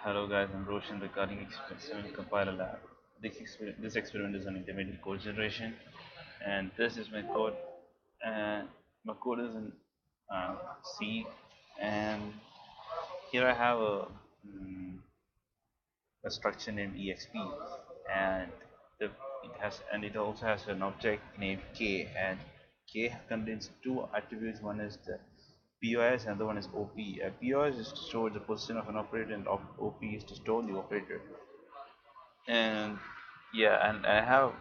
Hello guys, I'm Roshan regarding Experiment Compiler Lab. This experiment is on intermediate code generation, and this is my code. And my code is in uh, C, and here I have a structure named exp, and it also has an object named k, and k contains two attributes. One is the POS and the one is OP. POS is to store the position of an operator, and OP is to store the operator. And yeah, and I have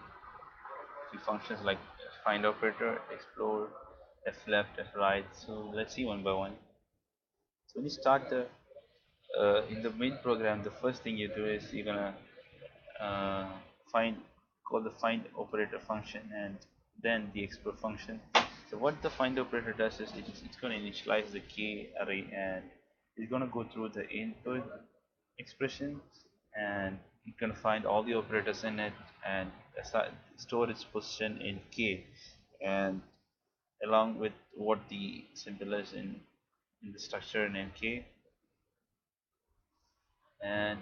few functions like find operator, explore, f left, f right. So let's see one by one. So when you start the in the main program, the first thing you do is you're gonna uh, find call the find operator function and then the explore function. So what the find operator does is it's going to initialize the k array, and it's going to go through the input expression, and it's going to find all the operators in it and store its position in k, and along with what the symbol is in the structure in k. And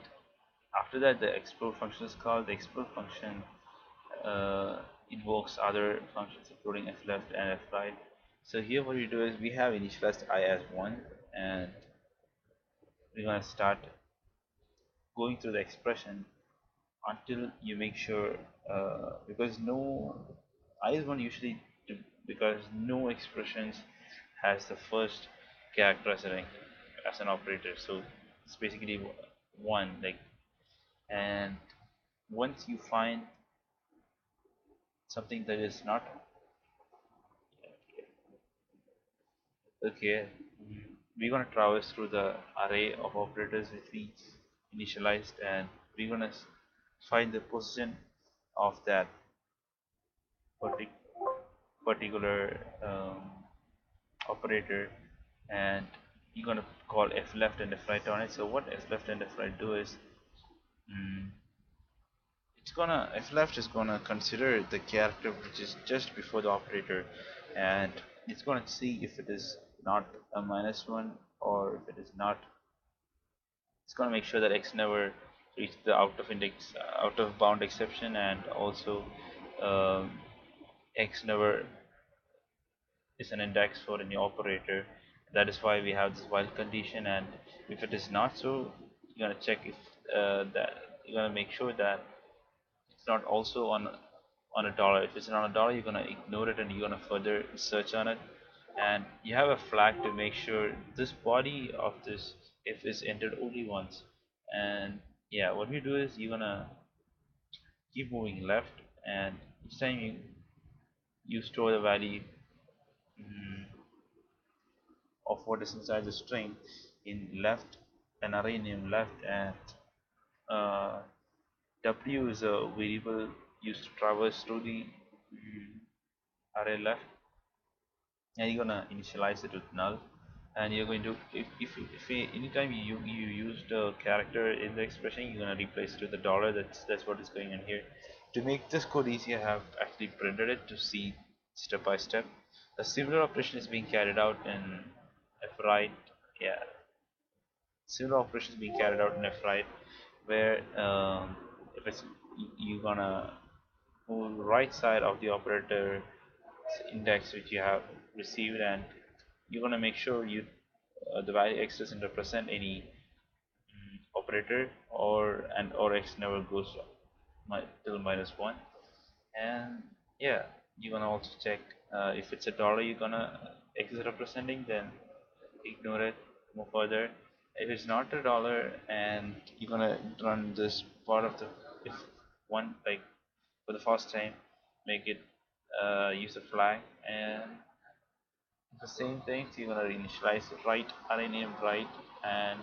after that, the explore function is called. The explore function uh, invokes other functions including f left and f right. So here what we do is we have initialized I as 1, and we're going to start going through the expression until you make sure because no I is 1 usually do, because no expressions has the first character as an operator, so it's basically 1 like. And once you find something that is not okay, we're going to traverse through the array of operators which we initialized, and we're going to find the position of that partic particular operator, and you're going to call f left and f right on it. So what f left and f right do is mm, it's gonna f left is gonna consider the character which is just before the operator, and it's gonna see if it is not a -1, or if it is not, it's going to make sure that x never reaches the out of bound exception, and also um, x never is an index for any operator. That is why we have this while condition, and if it is not so, you're going to check if that you're going to make sure that it's not also on a dollar. If it's not on a dollar, you're going to ignore it and you're going to further search on it, and you have a flag to make sure this body of this if is entered only once. And yeah, what we do is you're gonna keep moving left, and each time you store the value mm, of what is inside the string in left, an array name left, and uh, w is a variable used to traverse through the array left, and you're gonna initialize it with null. And you're going to anytime you use the character in the expression, you're going to replace it with a dollar. That's what is going on here. To make this code easier, I have actually printed it to see step by step. A similar operation is being carried out in f right. Yeah, similar operation is being carried out in f right, where if it's you're gonna move right side of the operator index which you have received, and you're gonna make sure the value x doesn't represent any operator, or x never goes till -1. And yeah, you're gonna also check if it's a dollar, you're gonna x is representing, then ignore it, move further. If it's not a dollar, and you're gonna run this part of the if one, like for the first time, make it use a flag, and the same thing. So you're gonna initialize the right array name right, and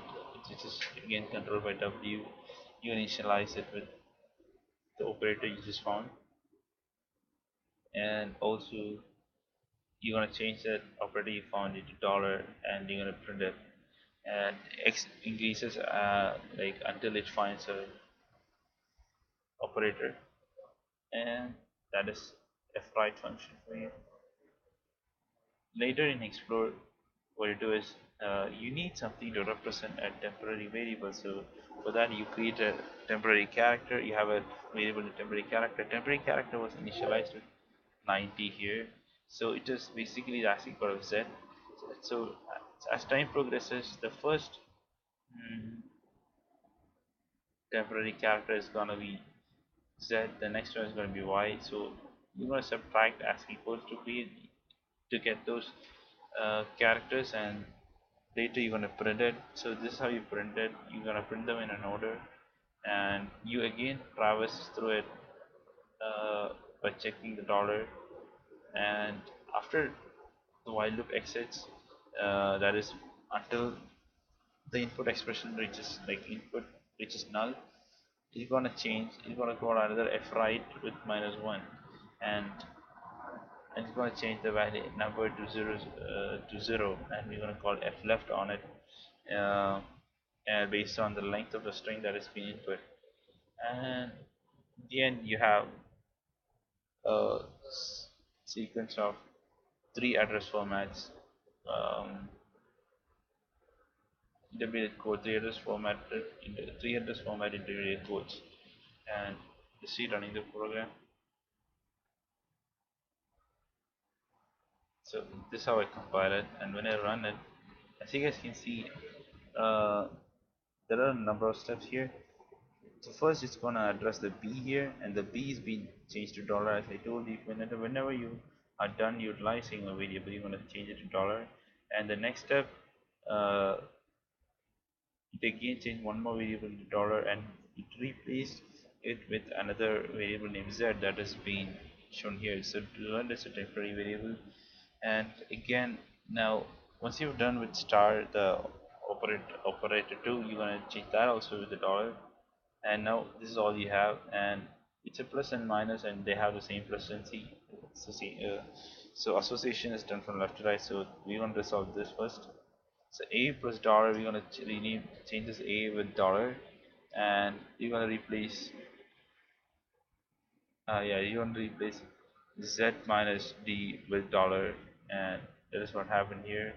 it is again controlled by w. You initialize it with the operator you just found, and also you're gonna change that operator you found into dollar, and you're gonna print it, and x increases like until it finds a operator, and that is f right function for you. Later in explore, what you do is you need something to represent a temporary variable. So For that, you create a temporary character. You have a variable temporary character. Temporary character was initialized with 90 here, so it is basically asking for a z. So as time progresses, the first mm, temporary character is gonna be z, the next one is gonna be y. So you're gonna subtract as equals to b to get those characters, and later you're gonna print it. So this is how you print it. You're gonna print them in an order, and you again traverse through it by checking the dollar, and after the while loop exits, that is until the input expression reaches input reaches null, it's gonna change. It's gonna call another f right with -1, and it's gonna change the value number to 0, and we're gonna call f left on it, uh, and based on the length of the string that is being input. And in the end, you have a sequence of three address formats, um, intermediate code, three address format intermediate codes, and you see running the program. So this is how I compile it, and when I run it, as you guys can see, uh, there are a number of steps here. So first it's gonna address the b here, and the b is being changed to dollar. As I told you, whenever you are done utilizing a variable, you're gonna change it to dollar. And the next step, uh, it again change one more variable to dollar, and it replaced it with another variable named z that is being shown here. So learn is a temporary variable, and again now once you've done with star the operator 2, you're gonna change that also with the dollar, and now this is all you have, and it's a plus and minus, and they have the same plus and c. So see, so association is done from left to right, so we're going to resolve this first. So a plus dollar, we're going to rename change this a with dollar, and you're going to replace yeah, you're going to replace z minus d with dollar, and that is what happened here.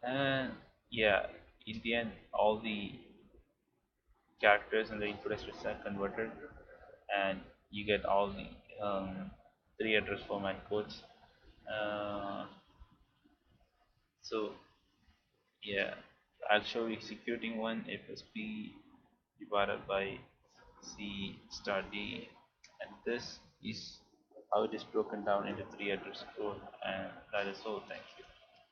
And yeah, in the end all the characters and the input expressions are converted, and you get all the three address format codes. Uh, so yeah, I'll show you executing one if it's p divided by c star d, and this is how it is broken down into three address code, and that is all. Thank you.